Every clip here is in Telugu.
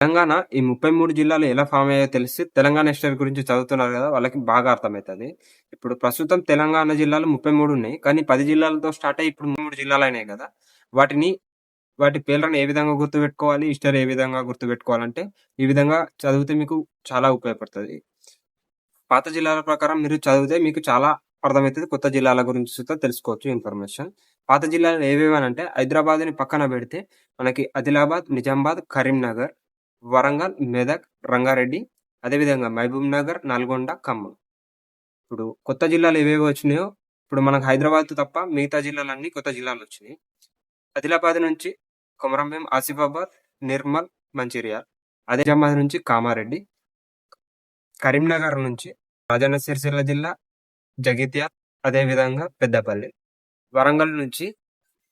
తెలంగాణ ఈ 33 జిల్లాలు ఎలా ఫార్మ్ అయ్యాయో తెలిసి తెలంగాణ హిస్టరీ గురించి చదువుతున్నారు గదా! వాళ్ళకి బాగా అర్థమైతది. ఇప్పుడు ప్రస్తుతం తెలంగాణ జిల్లాలు 33 ఉన్నాయి. కానీ 10 జిల్లాలతో స్టార్ట్ అయ్యి ఇప్పుడు 3 జిల్లాలయినాయి గదా! వాటిని వాటి పేర్లను ఏ విధంగా గుర్తుపెట్టుకోవాలి? హిస్టరీ ఏ విధంగా గుర్తుపెట్టుకోవాలంటే, ఈ విధంగా చదివితే మీకు చాలా ఉపయోగపడతది. పాత జిల్లాల ప్రకారం మీరు చదివితే మీకు చాలా అర్థమైతది. కొత్త జిల్లాల గురించి సుత తెలుసుకోవచ్చు ఇన్ఫర్మేషన్. పాత జిల్లాలు ఏవేవనంటే హైదరాబాద్‌ని పక్కన బెడితే మనకి ఆదిలాబాద్, నిజామాబాద్, కరీంనగర్, వరంగల్, మెదక్, రంగారెడ్డి, అదేవిధంగా మహబూబ్‌నగర్, నల్గొండ, ఖమ్మం. ఇప్పుడు కొత్త జిల్లాలు ఏవేవి వచ్చినాయో, ఇప్పుడు మనకు హైదరాబాద్ తప్ప మిగతా జిల్లాలన్నీ కొత్త జిల్లాలొచ్చినాయి. ఆదిలాబాద్ నుంచి కొమరంభీం, ఆసిఫాబాద్, నిర్మల్, మంచిర్యాల్. అదే నిజామాబాద్ నుంచి కామారెడ్డి, కరీంనగర్ నుంచి రాజన్న సిరిసిల్ల జిల్లా, జగిత్యాల, అదేవిధంగా పెద్దపల్లి. వరంగల్ నుంచి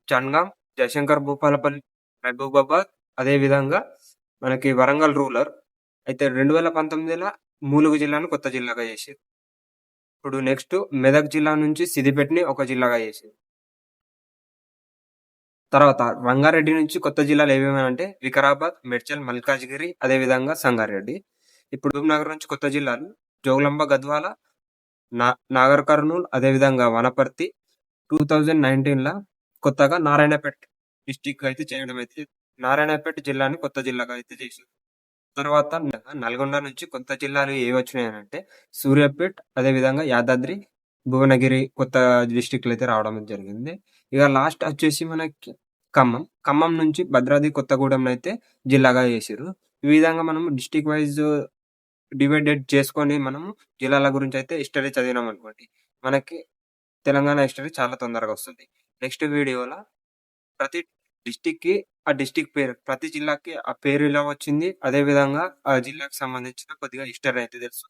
జనగాం, జయశంకర్ భూపాలపల్లి, మహబూబాబాద్, అదేవిధంగా మనకి వరంగల్ రూరల్. అయితే 2019ల ములుగు జిల్లాను కొత్త జిల్లాగా చేసిర్రు. ఇప్పుడు నెక్స్ట్ మెదక్ జిల్లా నుంచి సిద్దిపేటని ఒక జిల్లాగా చేసిర్రు. తర్వాత రంగారెడ్డి నుంచి కొత్త జిల్లాలు ఏవేవంటే వికారాబాద్, మేడ్చల్, మల్కాజ్గిరి, అదేవిధంగా సంగారెడ్డి. ఇప్పుడు మహబూబ్‌నగర్ నుంచి కొత్త జిల్లాలు జోగులాంబ, గద్వాల, నాగర్ కర్నూల్, అదేవిధంగా వనపర్తి. 2019ల కొత్తగా నారాయణపేట డిస్ట్రిక్ట్ అయితే చేయడం అయితే నారాయణపేట జిల్లాని కొత్త జిల్లాగా అయితే చేశారు. తర్వాత నల్గొండ నుంచి కొత్త జిల్లాలు ఏవొచ్చినాయనంటే సూర్యాపేట్, అదేవిధంగా యాదాద్రి, భువనగిరి కొత్త డిస్ట్రిక్ట్‌లు అయితే రావడం జరిగింది. ఇక లాస్ట్ వచ్చేసి మనకి ఖమ్మం. ఖమ్మం నుంచి భద్రాద్రి కొత్తగూడెంనైతే జిల్లాగా చేసిర్రు. ఈ విధంగా మనం డిస్ట్రిక్ట్ వైస్ డివైడెడ్ చేసుకొని మనము జిల్లాల గురించయితే హిస్టరీ చదివినామనుకోండి, మనకి తెలంగాణ హిస్టరీ చాలా తొందరగా వస్తది. నెక్స్ట్ వీడియోలో ప్రతి డిస్ట్రిక్ట్‌కి ఆ డిస్ట్రిక్ట్ పేరు, ప్రతి జిల్లాకి ఆ పేరు ఎలా వచ్చింది, అదే విధంగా ఆ జిల్లాకి సంబంధించిన కొద్దిగా హిస్టరీ అయితే తెలుసు.